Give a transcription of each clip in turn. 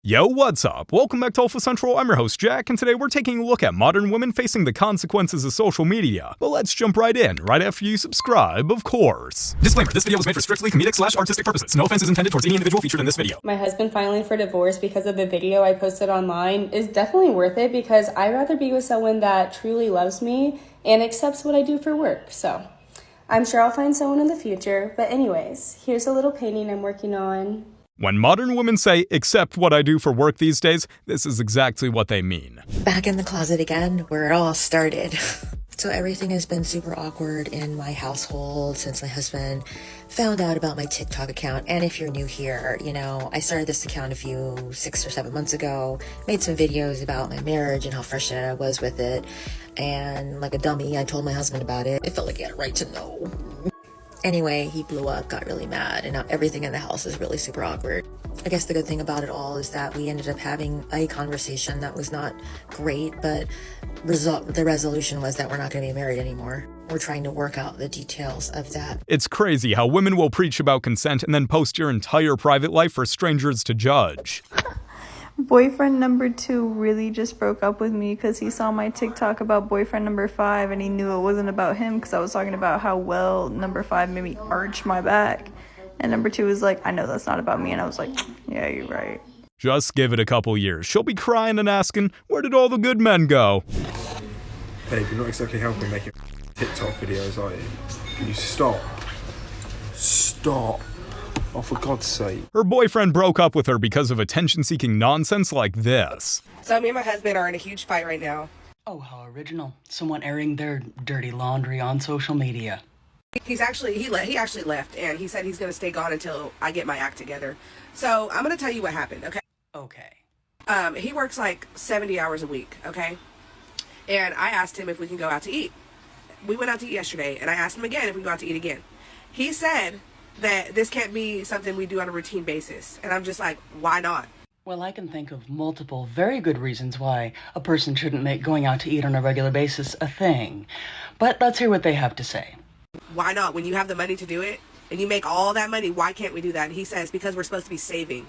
Yo, what's up? Welcome back to Alpha Central. I'm your host, Jack, and today we're taking a look at modern women facing the consequences of social media. But let's jump right in, right after you subscribe, of course. Disclaimer, this video was made for strictly comedic/artistic purposes. No offense is intended towards any individual featured in this video. My husband filing for divorce because of the video I posted online is definitely worth it because I'd rather be with someone that truly loves me and accepts what I do for work. So I'm sure I'll find someone in the future. But anyways, here's a little painting I'm working on. When modern women say, accept what I do for work these days, this is exactly what they mean. Back in the closet again, where it all started. So everything has been super awkward in my household since my husband found out about my TikTok account. And if you're new here, I started this account 6 or 7 months ago, made some videos about my marriage and how frustrated I was with it. And like a dummy, I told my husband about it. It felt like he had a right to know. Anyway, he blew up, got really mad, and now everything in the house is really super awkward. I guess the good thing about it all is that we ended up having a conversation that was not great, but the resolution was that we're not going to be married anymore. We're trying to work out the details of that. It's crazy how women will preach about consent and then post your entire private life for strangers to judge. Boyfriend number 2 really just broke up with me because he saw my TikTok about boyfriend number 5 and he knew it wasn't about him because I was talking about how well number 5 made me arch my back. And number 2 was like, I know that's not about me. And I was like, yeah, you're right. Just give it a couple years. She'll be crying and asking, where did all the good men go? Babe, you're not exactly helping making TikTok videos, are you? Can you stop? Stop. Oh, for God's sake. Her boyfriend broke up with her because of attention-seeking nonsense like this. So me and my husband are in a huge fight right now. Oh, how original. Someone airing their dirty laundry on social media. He actually left, and he said he's going to stay gone until I get my act together. So I'm going to tell you what happened, okay? Okay. He works like 70 hours a week, okay? And I asked him if we can go out to eat. We went out to eat yesterday, and I asked him again if we can go out to eat again. He said that this can't be something we do on a routine basis. And I'm just like, why not? Well, I can think of multiple very good reasons why a person shouldn't make going out to eat on a regular basis a thing. But let's hear what they have to say. Why not? When you have the money to do it, and you make all that money, why can't we do that? And he says, because we're supposed to be saving.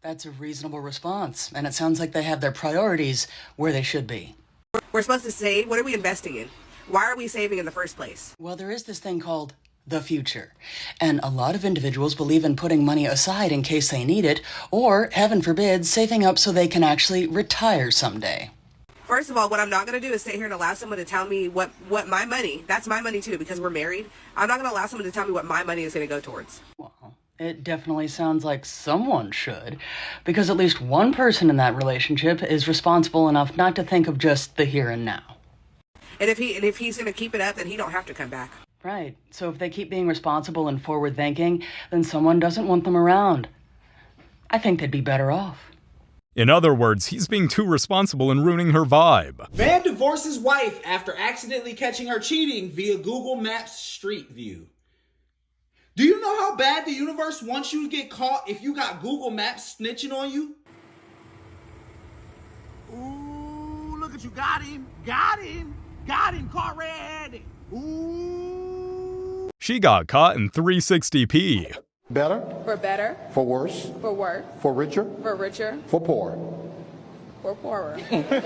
That's a reasonable response, and it sounds like they have their priorities where they should be. We're supposed to save? What are we investing in? Why are we saving in the first place? Well, there is this thing called the future. And a lot of individuals believe in putting money aside in case they need it, or, heaven forbid, saving up so they can actually retire someday. First of all, what I'm not going to do is sit here and allow someone to tell me what my money, that's my money too, because we're married. I'm not going to allow someone to tell me what my money is going to go towards. Well, it definitely sounds like someone should, because at least one person in that relationship is responsible enough not to think of just the here and now. And if he's going to keep it up, then he don't have to come back. Right. So if they keep being responsible and forward-thinking, then someone doesn't want them around. I think they'd be better off. In other words, he's being too responsible and ruining her vibe. Man divorces wife after accidentally catching her cheating via Google Maps Street View. Do you know how bad the universe wants you to get caught if you got Google Maps snitching on you? Ooh, look at you. Got him. Got him. Got him. Caught red-handed. Ooh. She got caught in 360p. Better. For better. For worse. For worse. For richer. For richer. For poor. For poorer. Yeah.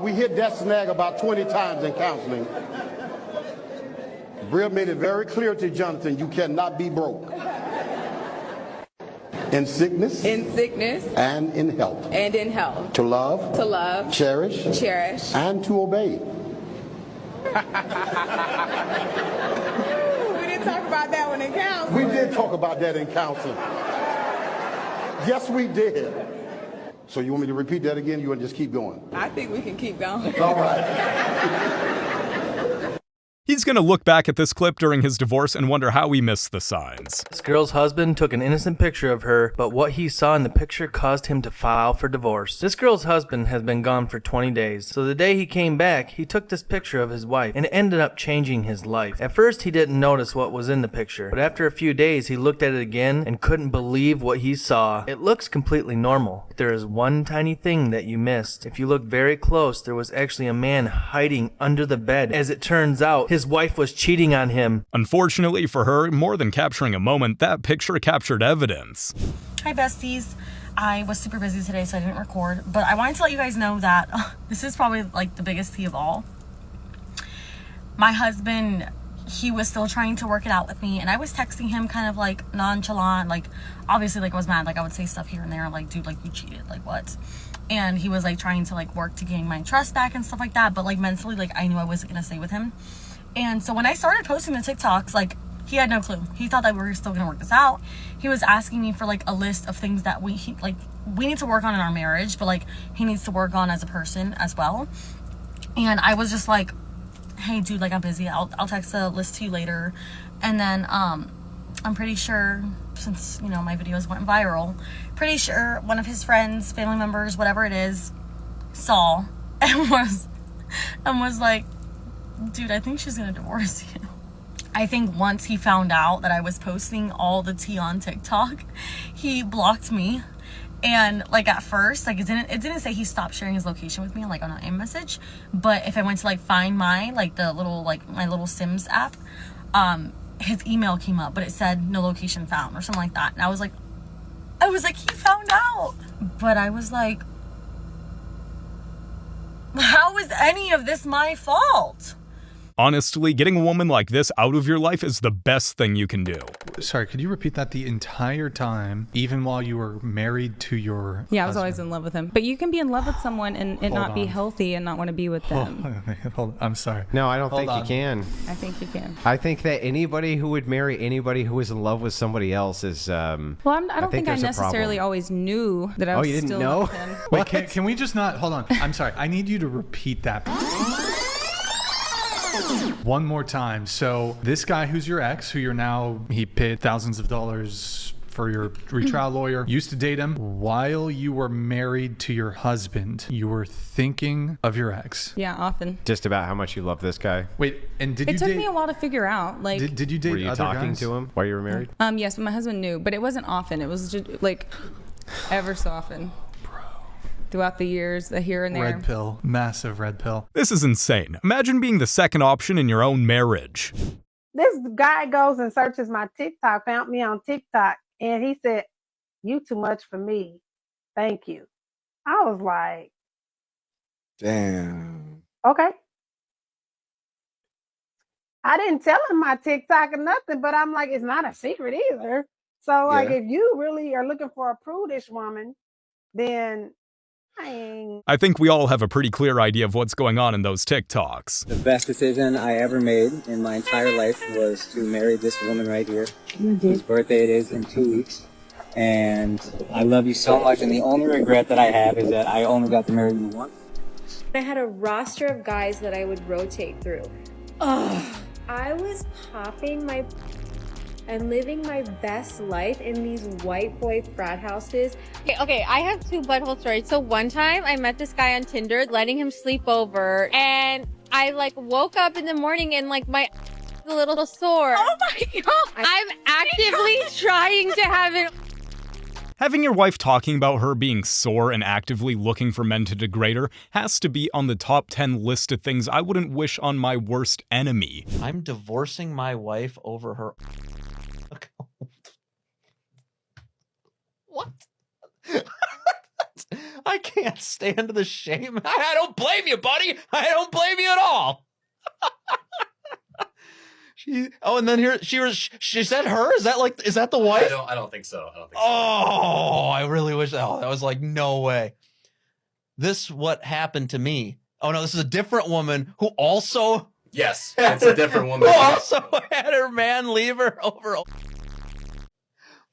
We hit that snag about 20 times in counseling. Bria made it very clear to Jonathan, you cannot be broke. In sickness. In sickness. And in health. And in health. To love. To love. Cherish. Cherish. And to obey. We didn't talk about that one in counseling. We did talk about that in counseling. Yes, we did. So you want me to repeat that again? You want to just keep going? I think we can keep going. All right. He's He's gonna look back at this clip during his divorce and wonder how he missed the signs. This girl's husband took an innocent picture of her, but what he saw in the picture caused him to file for divorce. This girl's husband has been gone for 20 days, so the day he came back, he took this picture of his wife, and it ended up changing his life. At first, he didn't notice what was in the picture, but after a few days, he looked at it again and couldn't believe what he saw. It looks completely normal. There is one tiny thing that you missed. If you look very close, there was actually a man hiding under the bed. As it turns out, his wife was cheating on him. Unfortunately for her, more than capturing a moment, that picture captured evidence. Hi besties. I was super busy today, so I didn't record, but I wanted to let you guys know that this is probably like the biggest tea of all. My husband, he was still trying to work it out with me, and I was texting him kind of like nonchalant, like obviously like I was mad, like I would say stuff here and there like, dude, like you cheated, like what? And he was like trying to like work to gain my trust back and stuff like that, but like mentally, like I knew I wasn't gonna stay with him. And so when I started posting the TikToks, like he had no clue. He thought that we were still gonna work this out. He was asking me for like a list of things that we need to work on in our marriage, but like he needs to work on as a person as well. And I was just like, hey dude, like I'm busy, I'll text the list to you later. And then I'm pretty sure, since you know my videos went viral, pretty sure one of his friends, family members, whatever it is, saw and was like, dude, I think she's gonna divorce you. I think once he found out that I was posting all the tea on TikTok, he blocked me. And like at first, like it didn't say he stopped sharing his location with me like on an iMessage, but if I went to like find my like the little like my little Sims app, his email came up, but it said no location found or something like that. And I was like he found out. But I was like, how is any of this my fault? Honestly, getting a woman like this out of your life is the best thing you can do. Sorry, could you repeat that? The entire time, even while you were married to your Yeah, I was husband? always in love with him. But you can be in love with someone and it not be healthy and not want to be with them. Hold on, I'm sorry. No, I don't Hold think on. you can. I think you can. I think that anybody who would marry anybody who is in love with somebody else is. Well, I don't think I there's a necessarily problem. always knew that I was you didn't still know? in love with him. Wait, can we just not? Hold on. I'm sorry. I need you to repeat that one more time. So this guy who's your ex, who you're now, he paid thousands of dollars for your retrial lawyer, used to date him while you were married to your husband. You were thinking of your ex. Yeah, often. Just about how much you love this guy. Wait, and did It you took date? me a while to figure out. Like, Did you date Were you other talking guys? to him while you were married? yes, but my husband knew, but it wasn't often. It was just like ever so often. Throughout the years, the here and there. Red pill, massive red pill. This is insane. Imagine being the second option in your own marriage. This guy goes and searches my TikTok, found me on TikTok, and he said, "You too much for me. Thank you." I was like, Damn. okay. I didn't tell him my TikTok or nothing, but I'm like, it's not a secret either. So like, Yeah. if you really are looking for a prudish woman, then I think we all have a pretty clear idea of what's going on in those TikToks. The best decision I ever made in my entire life was to marry this woman right here, whose birthday it is in 2 weeks. And I love you so much, and the only regret that I have is that I only got to marry you once. I had a roster of guys that I would rotate through. Ugh. I was popping my and living my best life in these white boy frat houses. Okay, I have two butthole stories. So one time I met this guy on Tinder, letting him sleep over, and I like woke up in the morning and like my a little sore. Oh my god! I'm actively trying to have it. Having your wife talking about her being sore and actively looking for men to degrade her has to be on the top 10 list of things I wouldn't wish on my worst enemy. I'm divorcing my wife over her What? I can't stand the shame. I don't blame you, buddy. I don't blame you at all. And then here is that her? Is that the wife? I don't think so. Oh, I really wish that was like, no way. This what happened to me. Oh no, this is a different woman who also Yes, it's a different woman. who also had her man leave her over.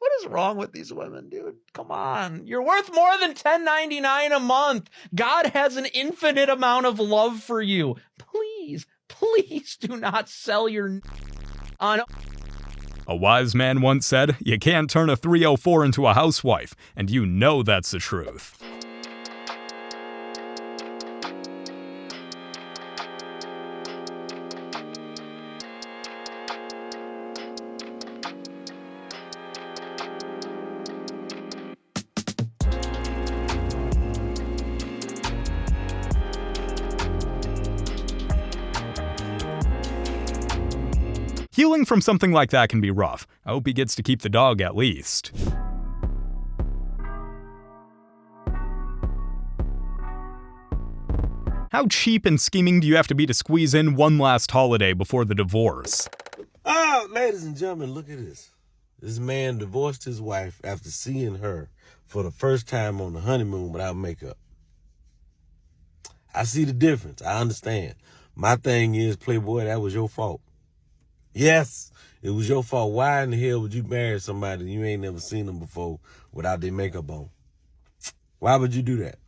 What is wrong with these women, dude? Come on. You're worth more than $10.99 a month. God has an infinite amount of love for you. Please, Please do not sell your on. A wise man once said, "You can't turn a 304 into a housewife," and you know that's the truth. Healing from something like that can be rough. I hope he gets to keep the dog at least. How cheap and scheming do you have to be to squeeze in one last holiday before the divorce? Oh, ladies and gentlemen, look at this. This man divorced his wife after seeing her for the first time on the honeymoon without makeup. I see the difference. I understand. My thing is, Playboy, that was your fault. Yes, it was your fault. Why in the hell would you marry somebody you ain't never seen them before without their makeup on? Why would you do that?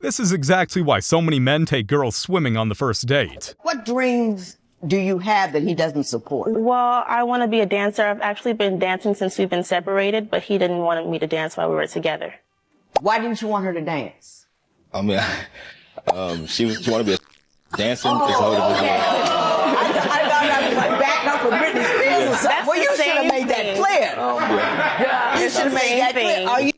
This is exactly why so many men take girls swimming on the first date. What dreams do you have that he doesn't support? Well, I want to be a dancer. I've actually been dancing since we've been separated, but he didn't want me to dance while we were together. Why didn't you want her to dance? I mean, she wanted to be a dancer. I thought I was like backing up with Britney Spears or something. Well, you should have made that clear. Oh, yeah. You should have made that clear. Are you?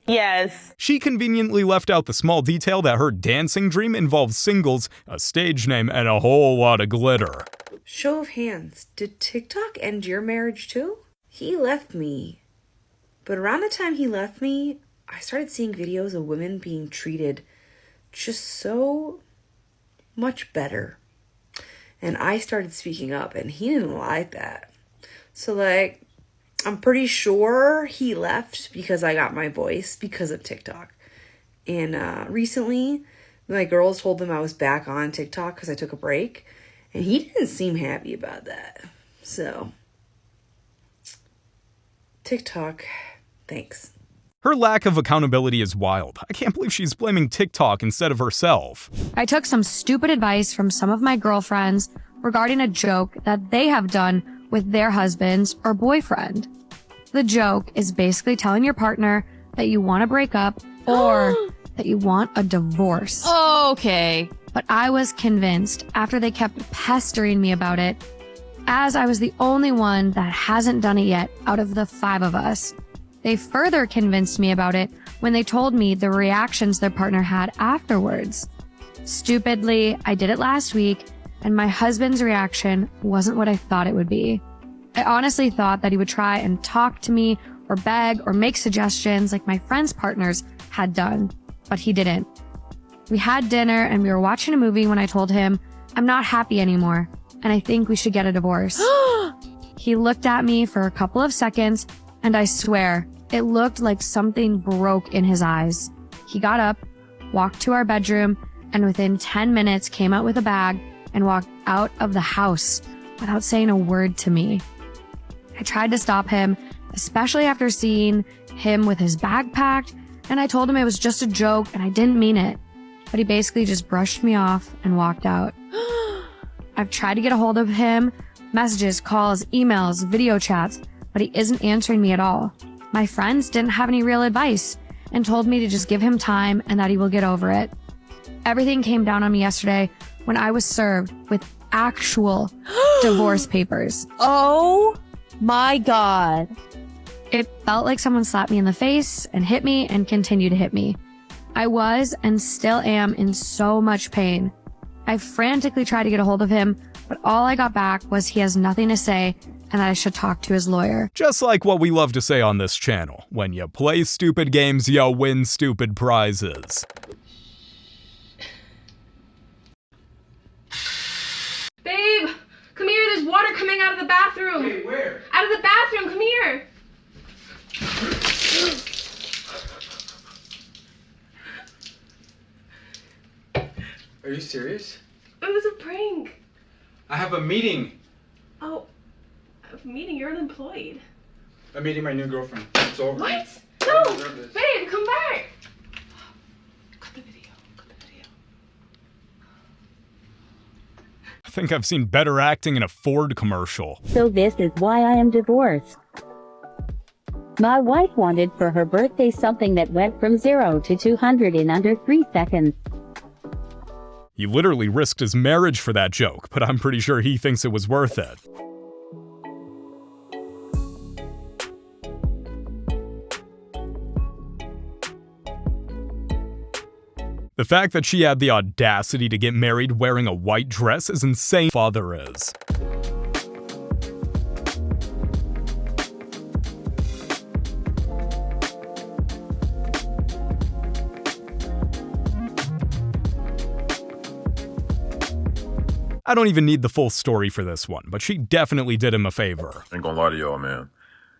Yes. She conveniently left out the small detail that her dancing dream involves singles, a stage name, and a whole lot of glitter. Show of hands, did TikTok end your marriage too? He left me. But around the time he left me, I started seeing videos of women being treated just so much better. And I started speaking up, and he didn't like that. So, like, I'm pretty sure he left because I got my voice because of TikTok. And recently, my girls told him I was back on TikTok because I took a break. And he didn't seem happy about that. So, TikTok, thanks. Her lack of accountability is wild. I can't believe she's blaming TikTok instead of herself. I took some stupid advice from some of my girlfriends regarding a joke that they have done with their husbands or boyfriend. The joke is basically telling your partner that you want to break up or that you want a divorce. Okay. But I was convinced after they kept pestering me about it, as I was the only one that hasn't done it yet out of the 5 of us. They further convinced me about it when they told me the reactions their partner had afterwards. Stupidly, I did it last week, and my husband's reaction wasn't what I thought it would be. I honestly thought that he would try and talk to me or beg or make suggestions like my friends' partners had done, but he didn't. We had dinner and we were watching a movie when I told him, I'm not happy anymore, and I think we should get a divorce. He looked at me for a couple of seconds, and I swear, it looked like something broke in his eyes. He got up, walked to our bedroom, and within 10 minutes came out with a bag and walked out of the house without saying a word to me. I tried to stop him, especially after seeing him with his bag packed, and I told him it was just a joke and I didn't mean it. But he basically just brushed me off and walked out. I've tried to get a hold of him, messages, calls, emails, video chats, but he isn't answering me at all. My friends didn't have any real advice and told me to just give him time and that he will get over it. Everything came down on me yesterday when I was served with actual divorce papers. Oh my God. It felt like someone slapped me in the face and hit me and continued to hit me. I was and still am in so much pain. I frantically tried to get a hold of him, but all I got back was he has nothing to say and that I should talk to his lawyer. Just like what we love to say on this channel, when you play stupid games, you win stupid prizes. Babe, come here, there's water coming out of the bathroom. Wait, where? Out of the bathroom, come here. Are you serious? It was a prank. I have a meeting. Oh, a meeting? You're unemployed. I'm meeting my new girlfriend. It's over. What? No, babe, come back. Cut the video. I think I've seen better acting in a Ford commercial. So this is why I am divorced. My wife wanted for her birthday something that went from 0 to 200 in under 3 seconds. He literally risked his marriage for that joke, but I'm pretty sure he thinks it was worth it. The fact that she had the audacity to get married wearing a white dress is insane. Father is. I don't even need the full story for this one, but she definitely did him a favor. Ain't gonna lie to y'all, man.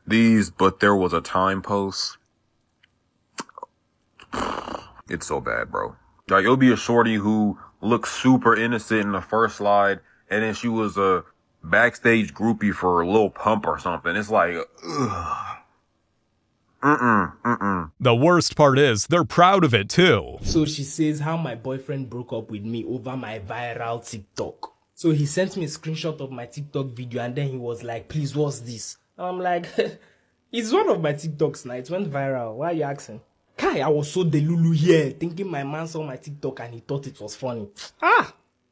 These "but there was a time" posts, it's so bad, bro. Like, it'll be a shorty who looks super innocent in the first slide, and then she was a backstage groupie for Lil Pump or something. It's like, ugh. The worst part is, they're proud of it too. So she says how my boyfriend broke up with me over my viral TikTok. So he sent me a screenshot of my TikTok video and then he was like, please, what's this? And I'm like, it's one of my TikToks now. It went viral. Why are you asking? Kai, I was so delulu here, thinking my man saw my TikTok and he thought it was funny.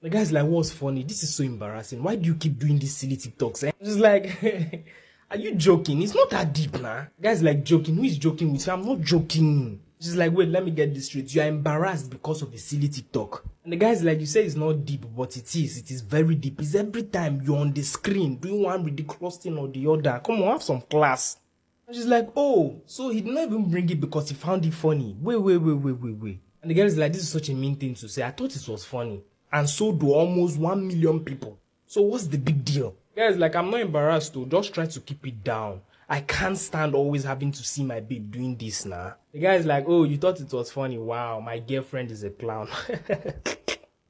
The guy's like, what's funny? This is so embarrassing. Why do you keep doing these silly TikToks? I'm just like, are you joking? It's not that deep, nah. Guy's like, joking. Who is joking with you? I'm not joking. She's like, wait, let me get this straight. You are embarrassed because of a silly TikTok. And the guy's like, you say it's not deep, but it is. It is very deep. It's every time you're on the screen doing one ridiculous thing or the other. Come on, have some class. And she's like, oh, so he did not even bring it because he found it funny. Wait. And the girl is like, this is such a mean thing to say. I thought it was funny. And so do almost 1 million people. So what's the big deal? The girl is like, I'm not embarrassed though. Just try to keep it down. I can't stand always having to see my babe doing this now. The guy is like, oh, you thought it was funny? Wow, my girlfriend is a clown.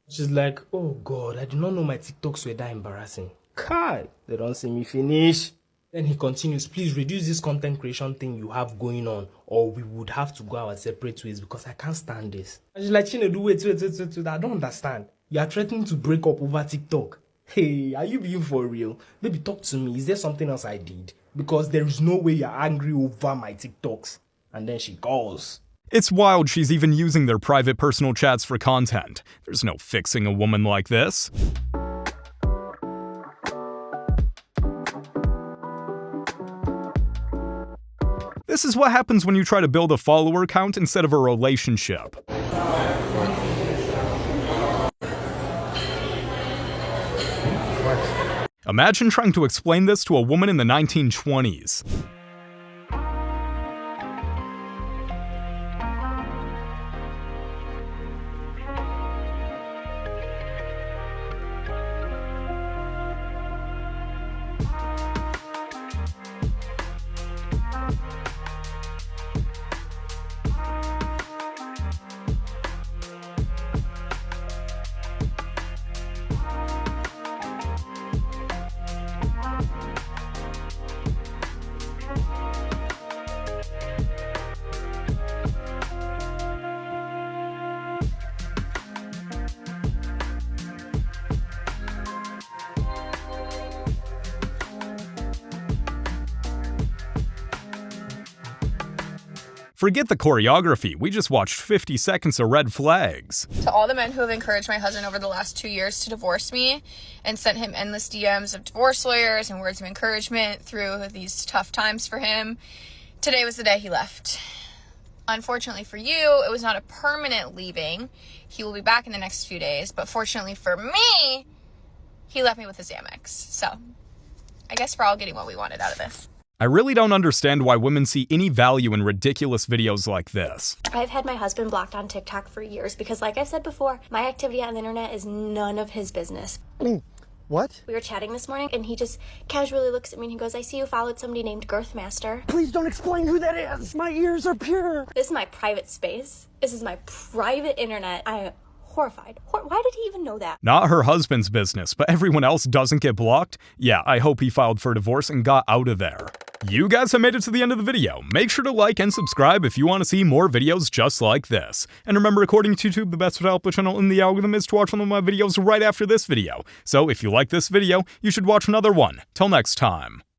She's like, oh God, I did not know my TikToks were that embarrassing. Kai, they don't see me finish. Then he continues, please reduce this content creation thing you have going on or we would have to go our separate ways because I can't stand this. And she's like, Chinedu, wait, I don't understand. You are threatening to break up over TikTok. Hey, are you being for real? Baby, talk to me. Is there something else I did? Because there is no way you're angry over my TikToks. And then she calls. It's wild she's even using their private personal chats for content. There's no fixing a woman like this. This is what happens when you try to build a follower count instead of a relationship. Imagine trying to explain this to a woman in the 1920s. Forget the choreography, we just watched 50 seconds of red flags. To all the men who have encouraged my husband over the last 2 years to divorce me and sent him endless DMs of divorce lawyers and words of encouragement through these tough times for him, today was the day he left. Unfortunately for you, it was not a permanent leaving. He will be back in the next few days, but fortunately for me, he left me with his Amex. So, I guess we're all getting what we wanted out of this. I really don't understand why women see any value in ridiculous videos like this. I've had my husband blocked on TikTok for years because, like I've said before, my activity on the internet is none of his business. What? We were chatting this morning and he just casually looks at me and he goes, I see you followed somebody named Girthmaster. Please don't explain who that is. My ears are pure. This is my private space. This is my private internet. I am horrified. Why did he even know that? Not her husband's business, but everyone else doesn't get blocked? Yeah, I hope he filed for divorce and got out of there. You guys have made it to the end of the video. Make sure to like and subscribe if you want to see more videos just like this. And remember, according to YouTube, the best developer channel in the algorithm is to watch one of my videos right after this video. So if you like this video, you should watch another one. Till next time.